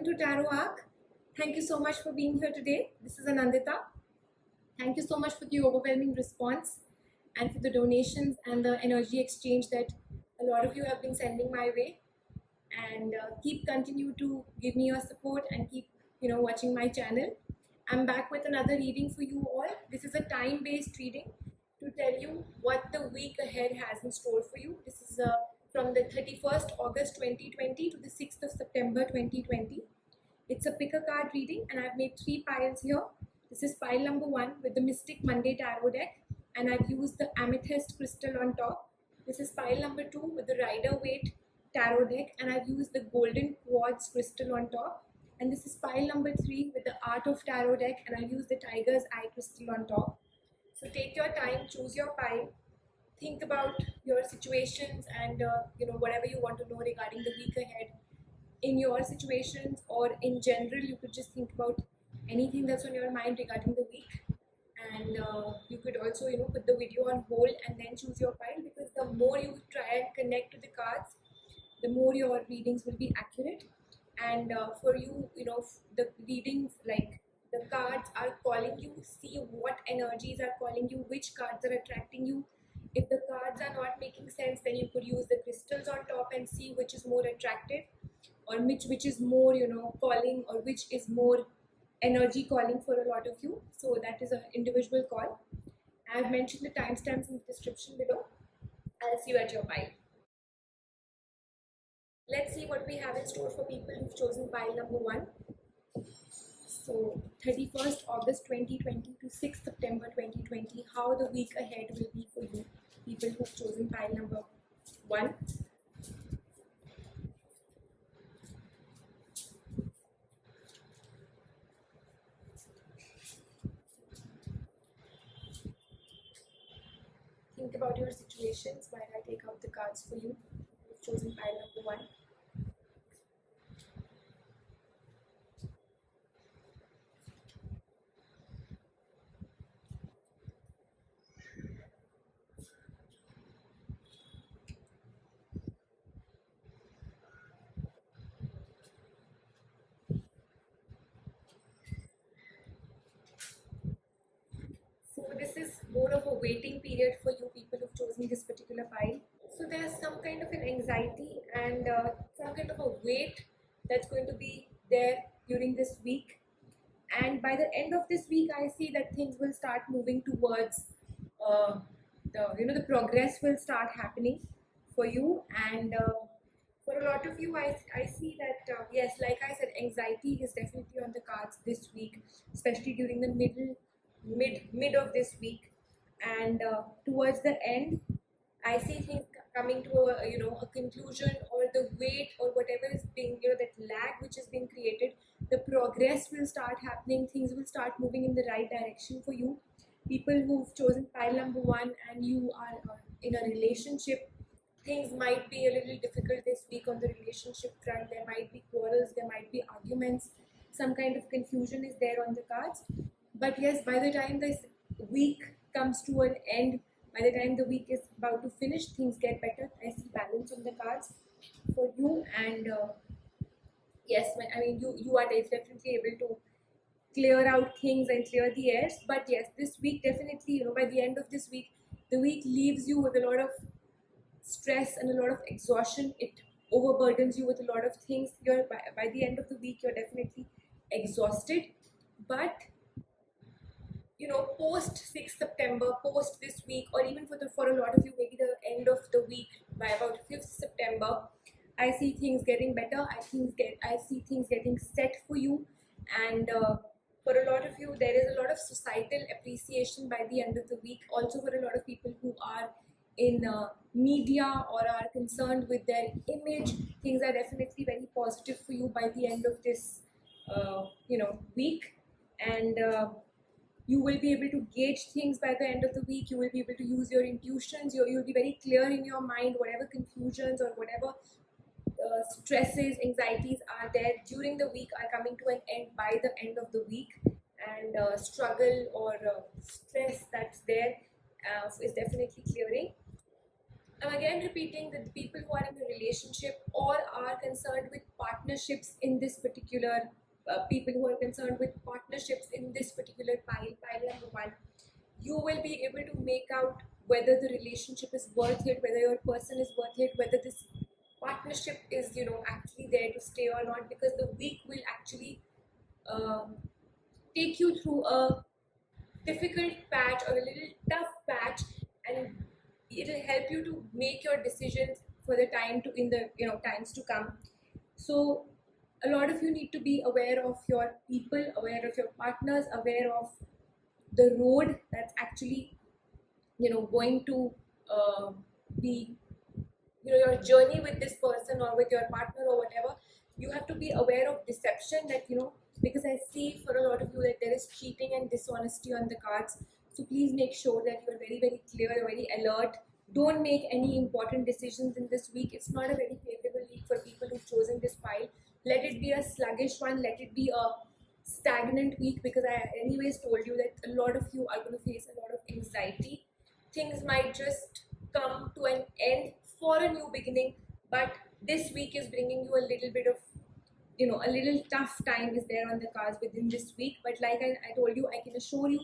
to Tarot Arc. Thank you so much for being here today. This is Anandita. Thank you so much for the overwhelming response and for the donations and the energy exchange that a lot of you have been sending my way. And continue to give me your support and keep watching my channel. I'm back with another reading for you all. This is a time-based reading to tell you what the week ahead has in store for you. This is from the 31st August 2020 to the 6th of September 2020. It's a pick a card reading and I've made 3 piles here. This is pile number 1 with the Mystic Monday Tarot deck, and I've used the Amethyst crystal on top. This is pile number 2 with the Rider Waite Tarot deck, and I've used the Golden Quartz crystal on top. And this is pile number 3 with the Art of Tarot deck, and I've used the Tiger's Eye crystal on top. So take your time, choose your pile, think about your situations and whatever you want to know regarding the week ahead in your situations, or in general you could just think about anything that's on your mind regarding the week. And you could also put the video on hold and then choose your pile, because the more you try and connect to the cards, the more your readings will be accurate. And for you, the readings, like the cards are calling you, see what energies are calling you, which cards are attracting you. If the cards are not making sense, then you could use the crystals on top and see which is more attractive, or which is more calling, or which is more energy calling for a lot of you. So that is an individual call. I have mentioned the timestamps in the description below. I'll see you at your pile. Let's see what we have in store for people who've chosen pile number 1. So 31st August 2020 to 6th September 2020, how the week ahead will be for you, people who've chosen pile number 1. Think about your situations while I take out the cards for you who've chosen pile number 1. So this is more of a waiting period for you people who've chosen this particular pile. So there's some kind of an anxiety and some kind of a weight that's going to be there during this week. And by the end of this week, I see that things will start moving towards the progress will start happening for you. And for a lot of you, I see that yes, like I said, anxiety is definitely on the cards this week, especially during the mid of this week. And towards the end, I see things coming to a conclusion, or the weight or whatever is being that lag which is being created, the progress will start happening. Things will start moving in the right direction for you. People who've chosen pile number 1 and you are in a relationship, things might be a little difficult this week on the relationship front. There might be quarrels, there might be arguments, some kind of confusion is there on the cards. But yes, by the time this week comes to an end, by the time the week is about to finish, things get better. I see balance on the cards for you. And yes, I mean, you are definitely able to clear out things and clear the airs. But yes, this week definitely, by the end of this week, the week leaves you with a lot of stress and a lot of exhaustion. It overburdens you with a lot of things. By the end of the week, you're definitely exhausted. But post 6th September, post this week, or even for a lot of you, maybe the end of the week, by about 5th September, I see things getting better. I see things getting set for you. And for a lot of you, there is a lot of societal appreciation by the end of the week. Also for a lot of people who are in media or are concerned with their image, things are definitely very positive for you by the end of this week. And you will be able to gauge things by the end of the week. You will be able to use your intuitions. You'll be very clear in your mind. Whatever confusions or whatever stresses, anxieties are there during the week are coming to an end by the end of the week. And struggle or stress that's there is definitely clearing. I'm again repeating that the people who are in a relationship or are concerned with partnerships in this particular people who are concerned with partnerships in this particular pile number one, you will be able to make out whether the relationship is worth it, whether your person is worth it, whether this partnership is, actually there to stay or not, because the week will actually um, take you through a difficult patch or a little tough patch, and it'll help you to make your decisions for the time to in the times to come. So a lot of you need to be aware of your people, aware of your partners, aware of the road that's actually going to be your journey with this person or with your partner or whatever. You have to be aware of deception, that because I see for a lot of you that there is cheating and dishonesty on the cards. So please make sure that you're very, very clear, you're very alert. Don't make any important decisions in this week. It's not a very favorable week for people who've chosen this file. Let it be a sluggish one, let it be a stagnant week, because I anyways told you that a lot of you are going to face a lot of anxiety. Things might just come to an end for a new beginning, but this week is bringing you a little bit of a little tough time is there on the cards within this week. But like I told you, I can assure you,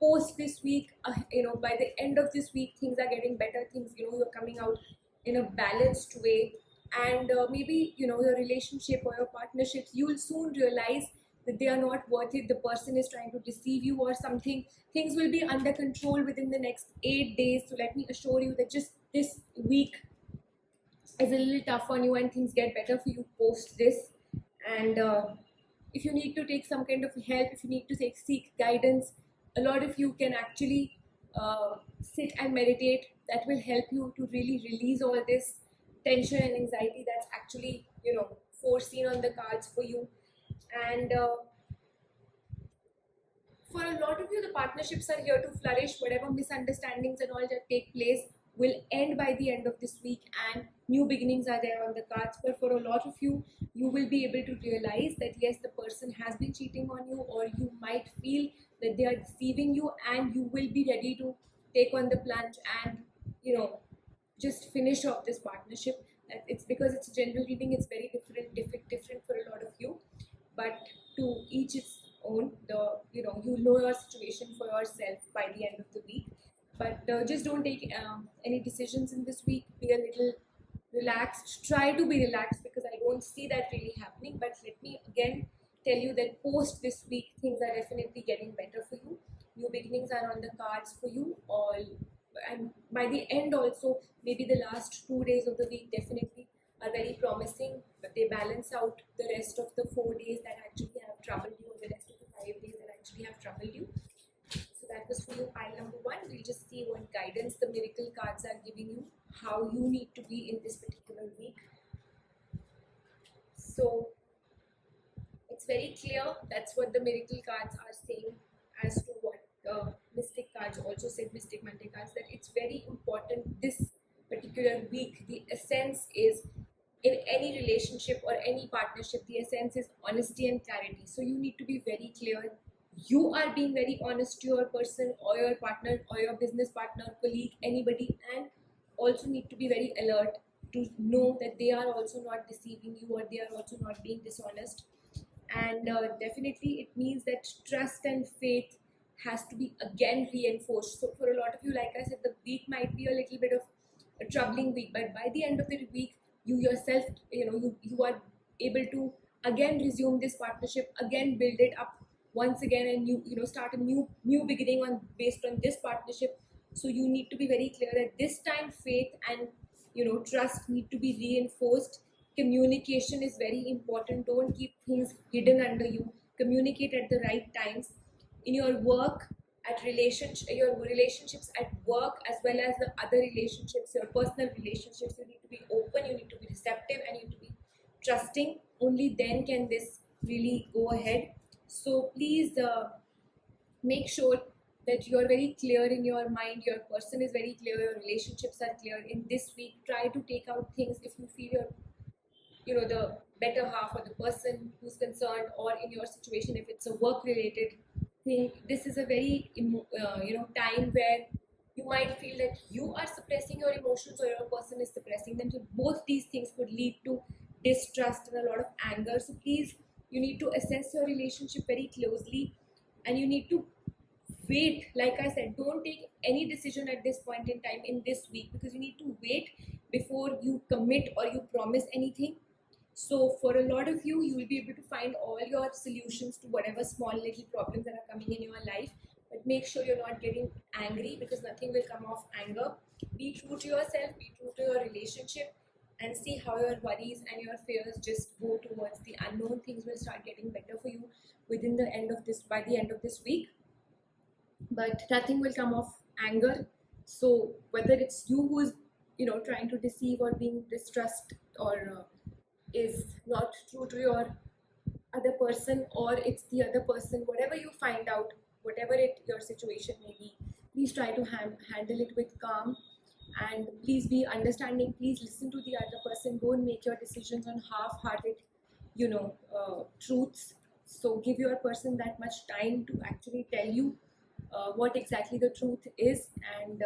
post this week, by the end of this week, things are getting better. Things, you're coming out in a balanced way, and maybe your relationship or your partnerships, you will soon realize that they are not worth it. The person is trying to deceive you or something. Things will be under control within the next 8 days. So let me assure you that just this week is a little tough on you, and things get better for you post this. And if you need to take some kind of help, if you need to seek guidance, a lot of you can actually sit and meditate. That will help you to really release all this tension and anxiety that's actually foreseen on the cards for you. And for a lot of you, the partnerships are here to flourish. Whatever misunderstandings and all that take place will end by the end of this week, and new beginnings are there on the cards. But for a lot of you, you will be able to realize that yes, the person has been cheating on you, or you might feel that they are deceiving you, and you will be ready to take on the plunge and just finish off this partnership. It's because it's a general reading, it's very different for a lot of you, but to each its own. You know your situation for yourself by the end of the week. But just don't take any decisions in this week. Be a little relaxed, try to be relaxed, because I don't see that really happening. But let me again tell you that post this week, things are definitely getting better for you. New beginnings are on the cards for you all, and by the end also, maybe the last 2 days of the week definitely are very promising, but they balance out the rest of the 4 days that actually have troubled you, or the rest of the 5 days that actually have troubled you. So that was for you, pile number one. We'll just see what guidance the miracle cards are giving you, how you need to be in this particular week. So it's very clear. That's what the miracle cards are saying, as to what mystic cards also said, mystic Monday cards, that it's very important this particular week. The essence is, in any relationship or any partnership, the essence is honesty and clarity. So you need to be very clear. You are being very honest to your person or your partner or your business partner, colleague, anybody, and also need to be very alert to know that they are also not deceiving you, or they are also not being dishonest. And definitely it means that trust and faith has to be again reinforced. So for a lot of you, like I said, the week might be a little bit of a troubling week, but by the end of the week, you yourself, you are able to again resume this partnership, again build it up once again, and start a new beginning on based on this partnership. So you need to be very clear that this time faith and trust need to be reinforced. Communication is very important. Don't keep things hidden under you. Communicate at the right times in your work, your relationships at work, as well as the other relationships, your personal relationships. You need to be open, you need to be receptive, and you need to be trusting. Only then can this really go ahead. So please make sure that you're very clear in your mind, your person is very clear, your relationships are clear. In this week, try to take out things if you feel the better half or the person who's concerned, or in your situation if it's a work related thing. This is a very time where You might feel that you are suppressing your emotions or your person is suppressing them. So both these things could lead to distrust and a lot of anger. So please, you need to assess your relationship very closely, and you need to wait. Like I said, don't take any decision at this point in time in this week, because you need to wait before you commit or you promise anything. So for a lot of you, you will be able to find all your solutions to whatever small little problems that are coming in your life. But make sure you're not getting angry, because nothing will come off anger. Be true to yourself, be true to your relationship, and see how your worries and your fears just go towards the unknown. Things will start getting better for you within the end of this, by the end of this week. But nothing will come off anger. So whether it's you who's trying to deceive or being distrust, or is not true to your other person, or it's the other person, whatever you find out, whatever your situation may be, please try to handle it with calm, and please be understanding. Please listen to the other person. Don't make your decisions on half-hearted truths. So give your person that much time to actually tell you what exactly the truth is, and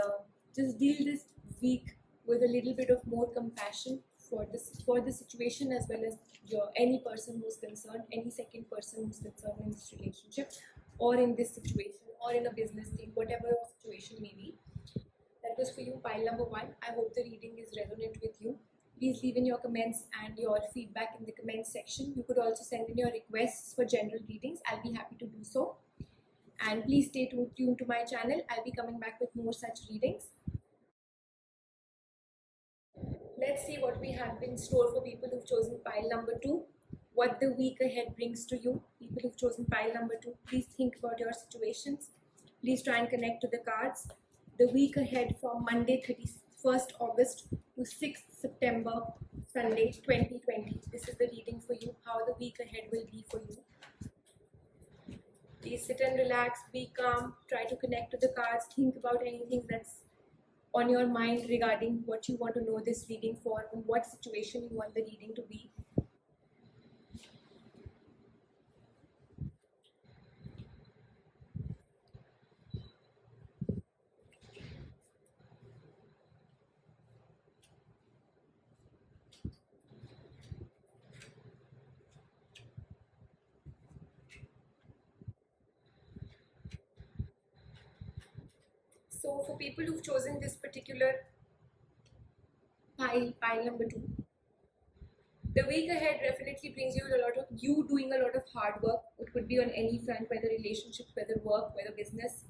just deal this week with a little bit of more compassion for the situation, as well as any person who's concerned, any second person who's concerned in this relationship or in this situation or in a business thing, whatever your situation may be. That was for you, pile number 1. I hope the reading is resonant with you. Please leave in your comments and your feedback in the comments section. You could also send in your requests for general readings. I'll be happy to do so. And please stay tuned to my channel. I'll be coming back with more such readings. Let's see what we have in store for people who've chosen pile number 2. What the week ahead brings to you. People who've chosen pile number 2, please think about your situations. Please try and connect to the cards. The week ahead from Monday 31st August to 6th September, Sunday 2020. This is the reading for you, how the week ahead will be for you. Please sit and relax, be calm, try to connect to the cards, think about anything that's on your mind regarding what you want to know this reading for, and what situation you want the reading to be. So for people who've chosen this particular pile number 2, the week ahead definitely brings you a lot of you doing a lot of hard work. It could be on any front, whether relationships, whether work, whether business,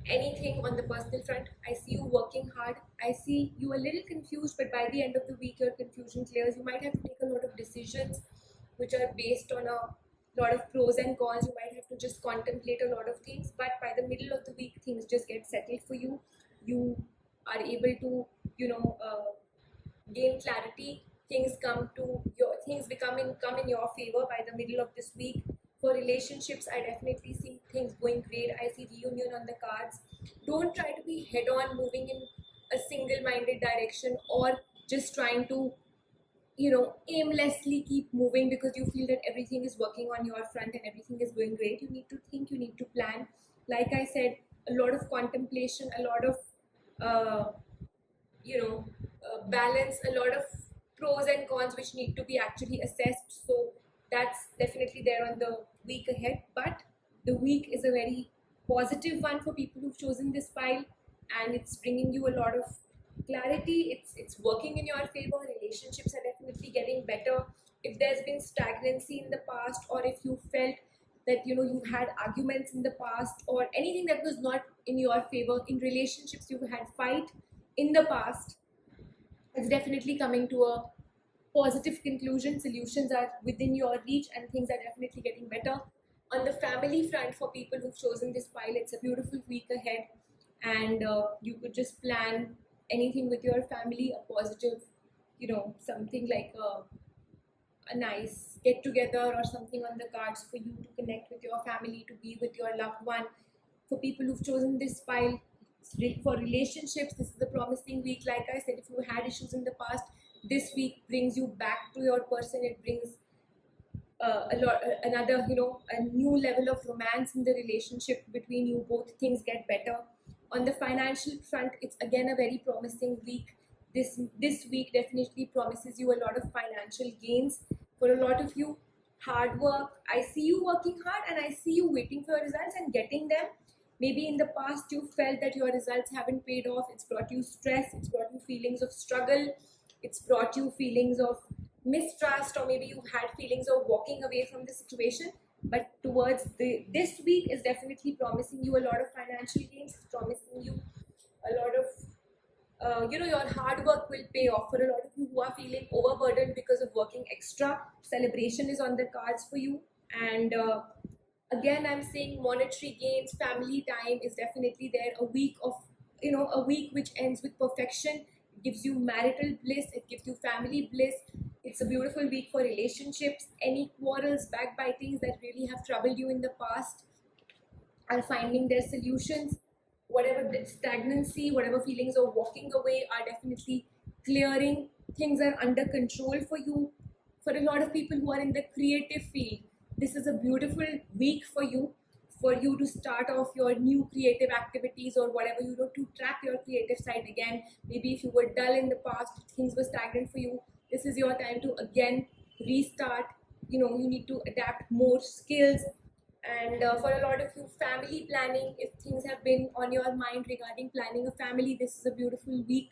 anything on the personal front. I see you working hard. I see you a little confused, but by the end of the week, your confusion clears. You might have to take a lot of decisions which are based on a lot of pros and cons. You might have to just contemplate a lot of things, but by the middle of the week, things just get settled for you. You are able to, gain clarity. Things come in your favor by the middle of this week. For relationships, I definitely see things going great. I see reunion on the cards. Don't try to be head on moving in a single-minded direction, or just trying to aimlessly keep moving because you feel that everything is working on your front and everything is going great. You need to think, you need to plan. Like I said, a lot of contemplation, a lot of uh, balance, a lot of pros and cons which need to be actually assessed. So that's definitely there on the week ahead. But the week is a very positive one for people who've chosen this file, and it's bringing you a lot of clarity. It's working in your favor. Relationships are definitely getting better. If there's been stagnancy in the past, or if you felt that you had arguments in the past, or anything that was not in your favor in relationships, you had fight in the past, it's definitely coming to a positive conclusion. Solutions are within your reach, and things are definitely getting better. On the family front, for people who've chosen this file, it's a beautiful week ahead, and you could just plan anything with your family, a positive, something like a nice get together or something on the cards for you to connect with your family, to be with your loved one. For people who've chosen this file, for relationships, this is a promising week. Like I said, if you had issues in the past, this week brings you back to your person. It brings a new level of romance in the relationship between you both. Things get better. On the financial front, it's again a very promising week. This week definitely promises you a lot of financial gains. For a lot of you, hard work. I see you working hard, and I see you waiting for your results and getting them. Maybe in the past you felt that your results haven't paid off. It's brought you stress, it's brought you feelings of struggle, it's brought you feelings of mistrust, or maybe you had feelings of walking away from the situation. But towards this week is definitely promising you a lot of financial gains. It's promising you a lot of your hard work will pay off. For a lot of you who are feeling overburdened because of working extra, celebration is on the cards for you. And again, I'm saying monetary gains, family time is definitely there. A week of, a week which ends with perfection. It gives you marital bliss, it gives you family bliss. It's a beautiful week for relationships. Any quarrels, backbitings that really have troubled you in the past are finding their solutions. Whatever stagnancy, whatever feelings of walking away are definitely clearing. Things are under control for you. For a lot of people who are in the creative field, this is a beautiful week for you to start off your new creative activities, or whatever, to trap your creative side again. Maybe if you were dull in the past, things were stagnant for you, this is your time to again restart. You need to adapt more skills. And for a lot of you, family planning, if things have been on your mind regarding planning a family, this is a beautiful week.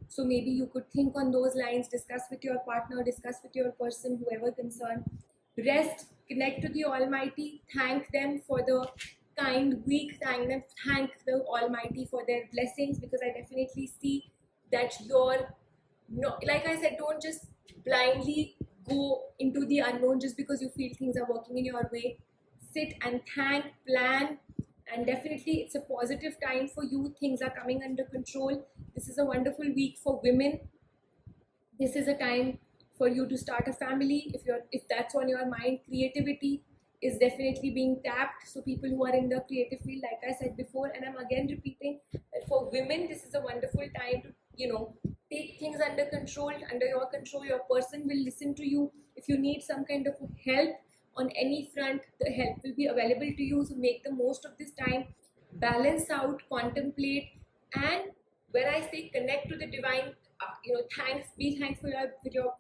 So maybe you could think on those lines, discuss with your partner, discuss with your person, whoever concerned. Rest, connect to the Almighty, thank them for the kind week, thank the Almighty for their blessings, because I definitely see that like I said, don't just blindly go into the unknown just because you feel things are working in your way. Sit and thank, plan, and definitely it's a positive time for you. Things are coming under control. This is a wonderful week for women. This is a time for you to start a family if that's on your mind. Creativity is definitely being tapped. So people who are in the creative field, like I said before, and I'm again repeating that for women, this is a wonderful time to take things under control, under your control. Your person will listen to you. If you need some kind of help on any front, the help will be available to you. So make the most of this time, balance out, contemplate, and when I say connect to the divine, be thankful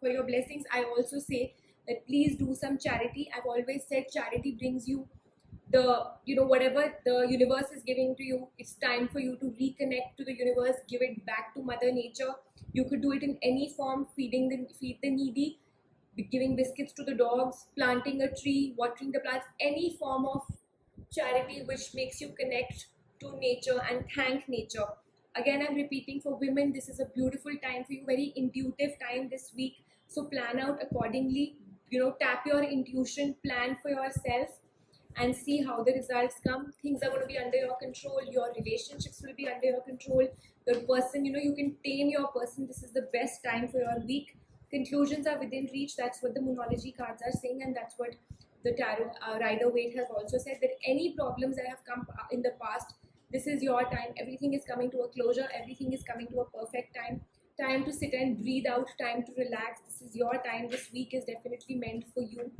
for your blessings. I also say that please do some charity. I've always said charity brings you whatever the universe is giving to you. It's time for you to reconnect to the universe, give it back to Mother Nature. You could do it in any form: feed the needy, giving biscuits to the dogs, planting a tree, watering the plants, any form of charity which makes you connect to nature and thank nature. Again, I'm repeating, for women, this is a beautiful time for you, very intuitive time this week. So plan out accordingly, tap your intuition, plan for yourself, and see how the results come. Things are going to be under your control. Your relationships will be under your control. Your person, you can tame your person. This is the best time for your week. Conclusions are within reach. That's what the Moonology cards are saying, and that's what the Tarot Rider-Waite has also said, that any problems that have come in the past, this is your time. Everything is coming to a closure. Everything is coming to a perfect time. Time to sit and breathe out. Time to relax. This is your time. This week is definitely meant for you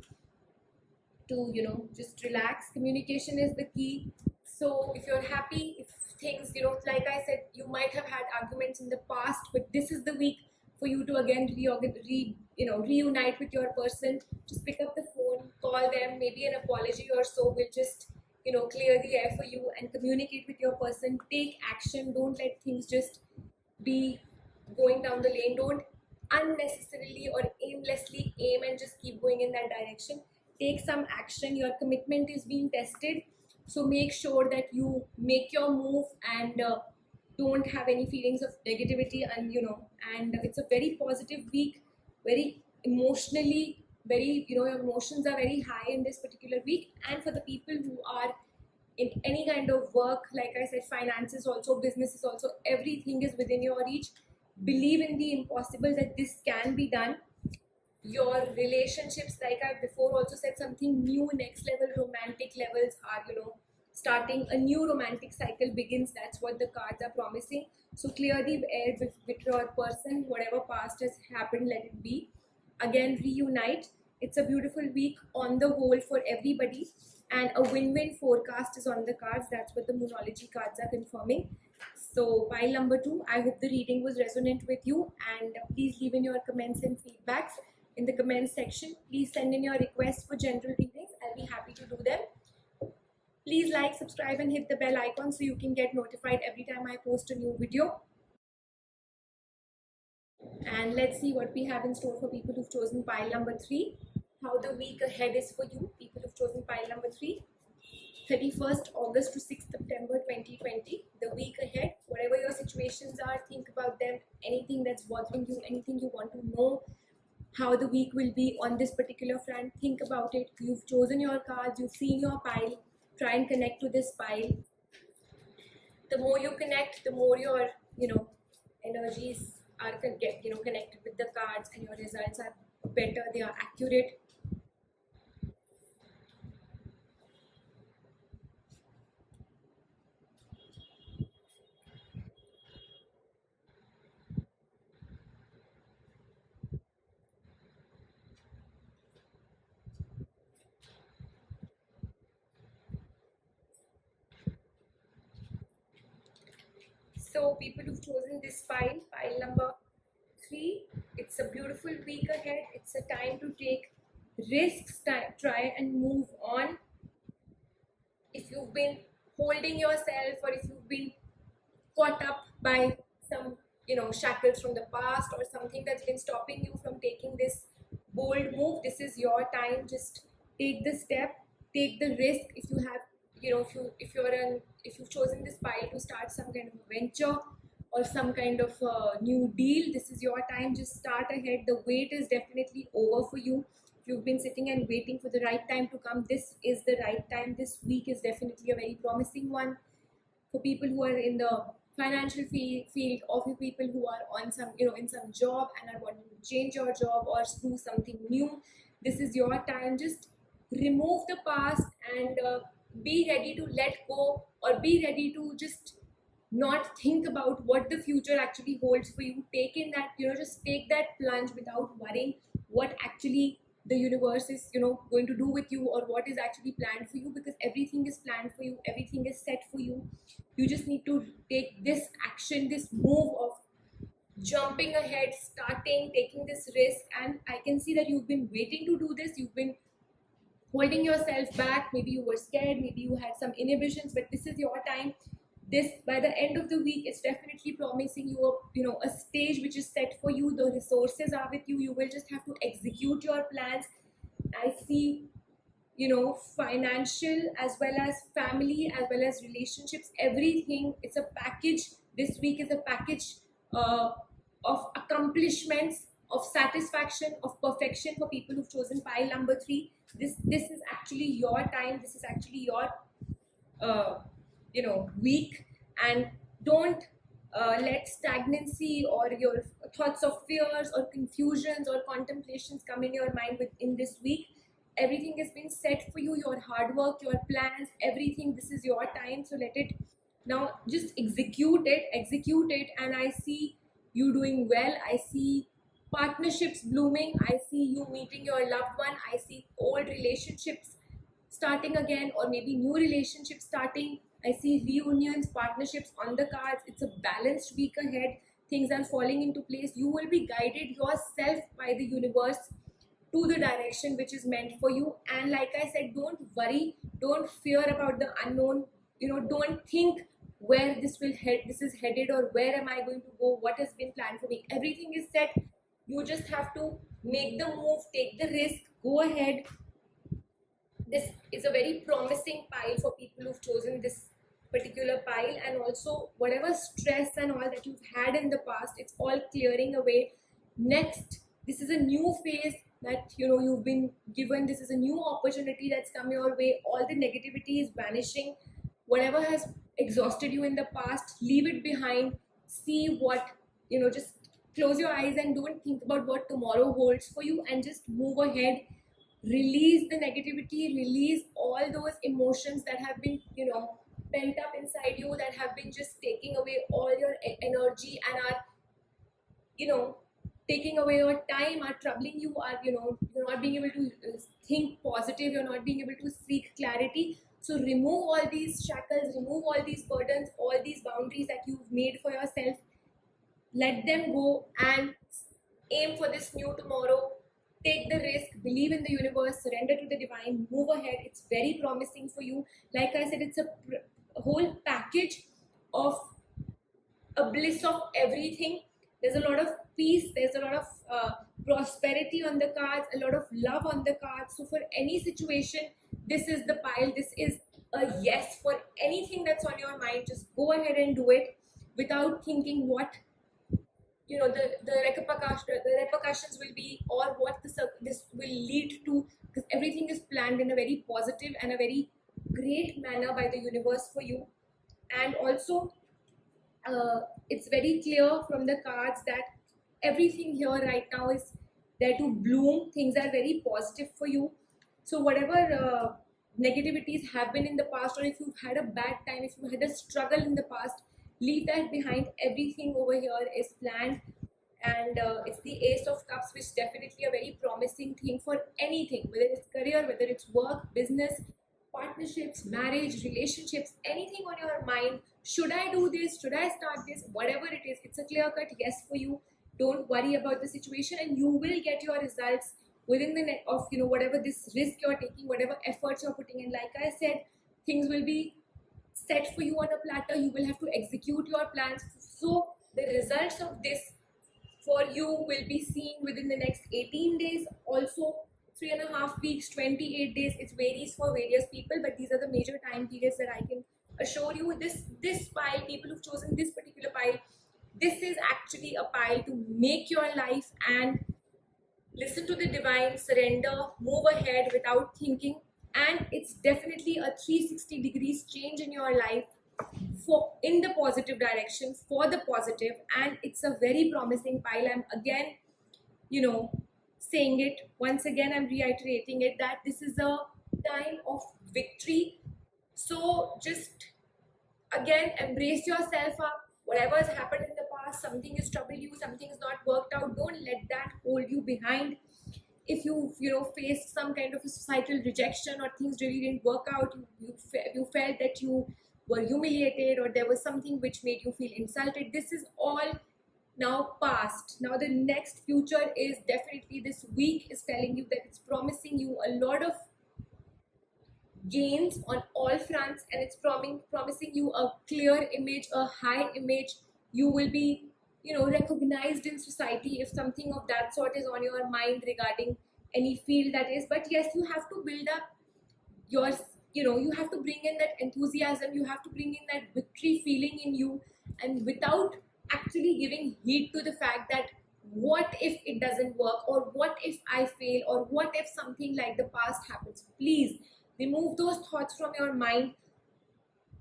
to, just relax. Communication is the key. So if you're happy, if things, like I said, you might have had arguments in the past, but this is the week for you to again reunite with your person. Just pick up the phone, call them. Maybe an apology or so will just clear the air for you, and communicate with your person. Take action. Don't let things just be going down the lane. Don't unnecessarily or aimlessly aim and just keep going in that direction. Take some action. Your commitment is being tested, so make sure that you make your move, and don't have any feelings of negativity. And it's a very positive week, very emotionally, very your emotions are very high in this particular week. And for the people who are in any kind of work, like I said, finances also, businesses also, everything is within your reach. Believe in the impossible, that this can be done. Your relationships, like I before also said, something new, next level romantic levels are starting. A new romantic cycle begins. That's what the cards are promising. So clear the air with your person. Whatever past has happened, let it be. Again, reunite. It's a beautiful week on the whole for everybody, and a win-win forecast is on the cards. That's what the Moonology cards are confirming. So pile number 2, I hope the reading was resonant with you, and please leave in your comments and feedbacks in the comments section. Please send in your requests for general readings. I'll be happy to do them. Please like, subscribe and hit the bell icon so you can get notified every time I post a new video. And let's see what we have in store for people who've chosen pile number 3. How the week ahead is for you, people who've chosen pile number 3. 31st August to 6th September 2020, the week ahead. Whatever your situations are, think about them. Anything that's bothering you, anything you want to know, how the week will be on this particular front, think about it. You've chosen your cards, you've seen your pile, try and connect to this pile. The more you connect, the more your energies are connected with the cards, and your results are better, they are accurate. So people who've chosen this pile number 3, it's a beautiful week ahead. It's a time to take risks, try and move on. If you've been holding yourself, or if you've been caught up by some shackles from the past, or something that's been stopping you from taking this bold move, this is your time. Just take the step, take the risk. If you have if you've chosen this pile to start some kind of venture or some kind of new deal, this is your time. Just start ahead. The wait is definitely over for you. If you've been sitting and waiting for the right time to come, this is the right time. This week is definitely a very promising one for people who are in the financial field, or for people who are on some in some job and are wanting to change your job or do something new. This is your time. Just remove the past and be ready to let go, or be ready to just not think about what the future actually holds for you. Take in that, just take that plunge without worrying what actually the universe is going to do with you, or what is actually planned for you, because everything is planned for you, everything is set for you. You just need to take this action, this move of jumping ahead, starting, taking this risk. And I can see that you've been waiting to do this. You've been holding yourself back. Maybe you were scared, maybe you had some inhibitions, but this is your time. This, by the end of the week, it's definitely promising you a stage which is set for you. The resources are with you. You will just have to execute your plans. I see financial as well as family as well as relationships, everything. It's a package. This week is a package of accomplishments, of satisfaction, of perfection for people who've chosen pile number 3. This is actually your time. This is actually your week. And don't let stagnancy or your thoughts of fears or confusions or contemplations come in your mind within this week. Everything has been set for you, your hard work, your plans, everything. This is your time. So let it now, just execute it. And I see you doing well. I see partnerships blooming. I see you meeting your loved one. I see old relationships starting again, or maybe new relationships starting. I see reunions, partnerships on the cards. It's a balanced week ahead. Things are falling into place. You will be guided yourself by the universe to the direction which is meant for you. And like I said, don't worry, don't fear about the unknown. Don't think where this is headed, or where am I going to go, what has been planned for me. Everything is set. You just have to make the move, take the risk, go ahead. This is a very promising pile for people who've chosen this particular pile. And also, whatever stress and all that you've had in the past, it's all clearing away. Next, this is a new phase that you've been given. This is a new opportunity that's come your way. All the negativity is vanishing. Whatever has exhausted you in the past, leave it behind. See what just close your eyes and don't think about what tomorrow holds for you, and just move ahead. Release the negativity, release all those emotions that have been pent up inside you, that have been just taking away all your energy and are taking away your time, are troubling you, are, you're not being able to think positive, you're not being able to seek clarity. So remove all these shackles, remove all these burdens, all these boundaries that you've made for yourself. Let them go and aim for this new tomorrow. Take the risk, believe in the universe, surrender to the divine, move ahead. It's very promising for you. Like I said, it's a whole package of a bliss of everything. There's a lot of peace, there's a lot of prosperity on the cards, a lot of love on the cards. So for any situation, this is the pile. This is a yes for anything that's on your mind. Just go ahead and do it without thinking what the repercussions will be, or what this will lead to, because everything is planned in a very positive and a very great manner by the universe for you. And also it's very clear from the cards that everything here right now is there to bloom. Things are very positive for you. So whatever negativities have been in the past, or if you've had a bad time, if you had a struggle in the past, leave that behind. Everything over here is planned. And it's the Ace of Cups, which is definitely a very promising thing for anything, whether it's career, whether it's work, business, partnerships, marriage, relationships, anything on your mind. Should I do this? Should I start this? Whatever it is, it's a clear cut yes for you. Don't worry about the situation, and you will get your results within the net of whatever this risk you're taking, whatever efforts you're putting in. Like I said, things will be set for you on a platter. You will have to execute your plans. So the results of this for you will be seen within the next 18 days. Also 3.5 weeks, 28 days. It varies for various people, but these are the major time periods that I can assure you. This pile, people who've chosen this particular pile, this is actually a pile to make your life and listen to the divine, surrender, move ahead without thinking. And it's definitely a 360 degrees change in your life, for in the positive direction, for the positive. And it's a very promising pile. I'm again saying it once again, I'm reiterating it, that this is a time of victory. So just again, embrace yourself up. Whatever has happened in the past, something has troubled you, something has not worked out, don't let that hold you behind. If you've faced some kind of a societal rejection, or things really didn't work out, you felt that you were humiliated, or there was something which made you feel insulted, this is all now past. Now the next future is definitely, this week is telling you that it's promising you a lot of gains on all fronts, and it's promising you a clear image, a high image. You will be recognized in society if something of that sort is on your mind regarding any field that is. But yes, you have to build up your you have to bring in that enthusiasm, you have to bring in that victory feeling in you, and without actually giving heed to the fact that what if it doesn't work, or what if I fail, or what if something like the past happens. Please remove those thoughts from your mind.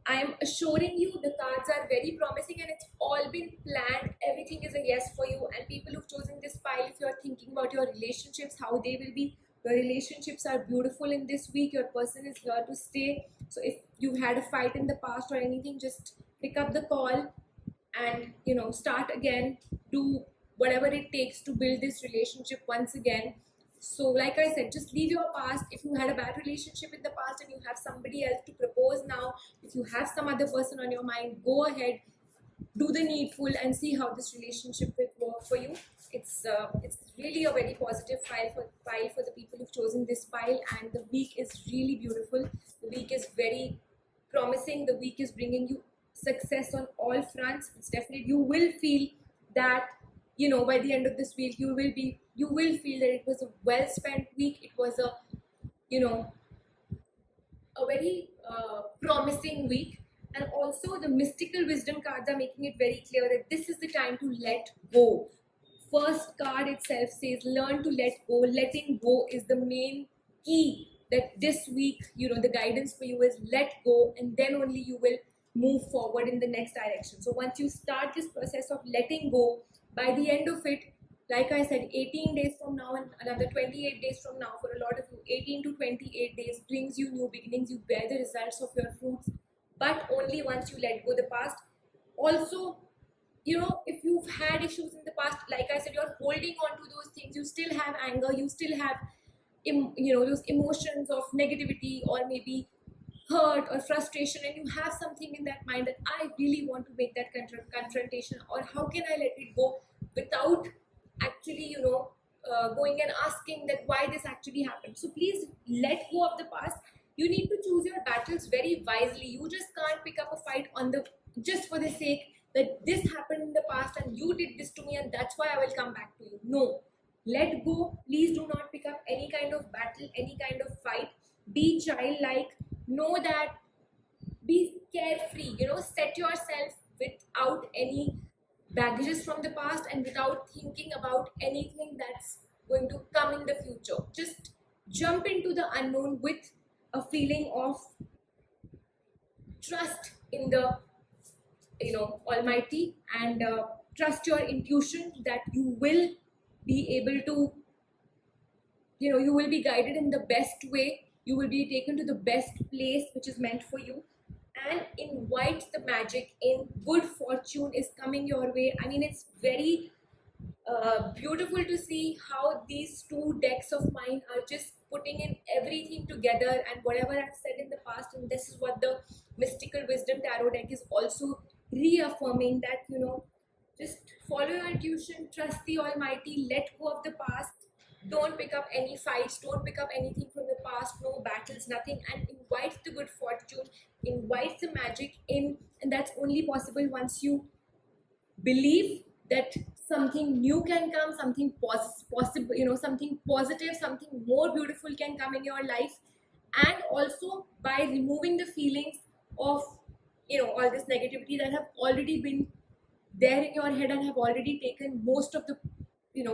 I am assuring you, the cards are very promising, and it's all been planned. Everything is a yes for you. And people who've chosen this pile, if you're thinking about your relationships, how they will be, your relationships are beautiful in this week. Your person is here to stay. So if you've had a fight in the past or anything, just pick up the call and start again. Do whatever it takes to build this relationship once again. So like I said, just leave your past. If you had a bad relationship in the past and you have somebody else to propose now, if you have some other person on your mind, go ahead, do the needful, and see how this relationship will work for you. It's really a very positive pile for the people who've chosen this pile. And the week is really beautiful. The week is very promising. The week is bringing you success on all fronts. It's definitely, you will feel that by the end of this week, you will feel that it was a well spent week. It was a very promising week. And also the mystical wisdom cards are making it very clear that this is the time to let go. First card itself says learn to let go. Letting go is the main key. That this week, the guidance for you is let go, and then only you will move forward in the next direction. So once you start this process of letting go, by the end of it, like I said, 18 days from now and another 28 days from now, for a lot of you, 18 to 28 days brings you new beginnings. You bear the results of your fruits, but only once you let go the past. Also, if you've had issues in the past, like I said, you're holding on to those things, you still have anger, you still have those emotions of negativity or maybe hurt or frustration, and you have something in that mind that I really want to make that confrontation, or how can I let it go without actually going and asking that why this actually happened. So please let go of the past. You need to choose your battles very wisely. You just can't pick up a fight on the just for the sake that this happened in the past and you did this to me and that's why I will come back to you. No, let go. Please do not pick up any kind of battle, any kind of fight. Be childlike. Know that, be carefree, set yourself without any baggages from the past and without thinking about anything that's going to come in the future. Just jump into the unknown with a feeling of trust in the Almighty, and trust your intuition that you will be able to, you will be guided in the best way. You will be taken to the best place which is meant for you, and invite the magic in. Good fortune is coming your way. I mean, it's very beautiful to see how these two decks of mine are just putting in everything together, and whatever I've said in the past, and this is what the Mystical Wisdom Tarot deck is also reaffirming, that just follow your intuition, trust the Almighty, let go of the past, don't pick up any fights, don't pick up anything from the past, no battles, nothing, and invite the good fortune, invite the magic in. And that's only possible once you believe that something new can come, something possible, something positive, something more beautiful can come in your life. And also by removing the feelings of all this negativity that have already been there in your head and have already taken most of the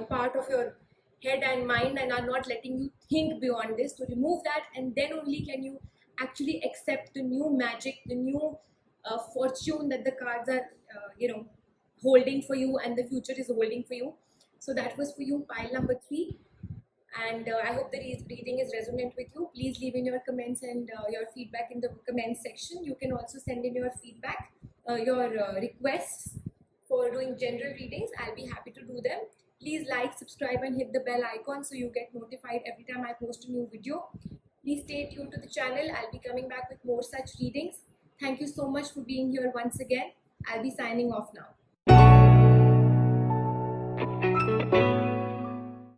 part of your head and mind and are not letting you think beyond this. To remove that, and then only can you actually accept the new magic, the new fortune that the cards are holding for you and the future is holding for you. So that was for you, pile number 3. And I hope the reading is resonant with you. Please leave in your comments and your feedback in the comments section. You can also send in your feedback, your requests for doing general readings. I'll be happy to do them. Please like, subscribe and hit the bell icon so you get notified every time I post a new video. Please stay tuned to the channel. I'll be coming back with more such readings. Thank you so much for being here once again. I'll be signing off now.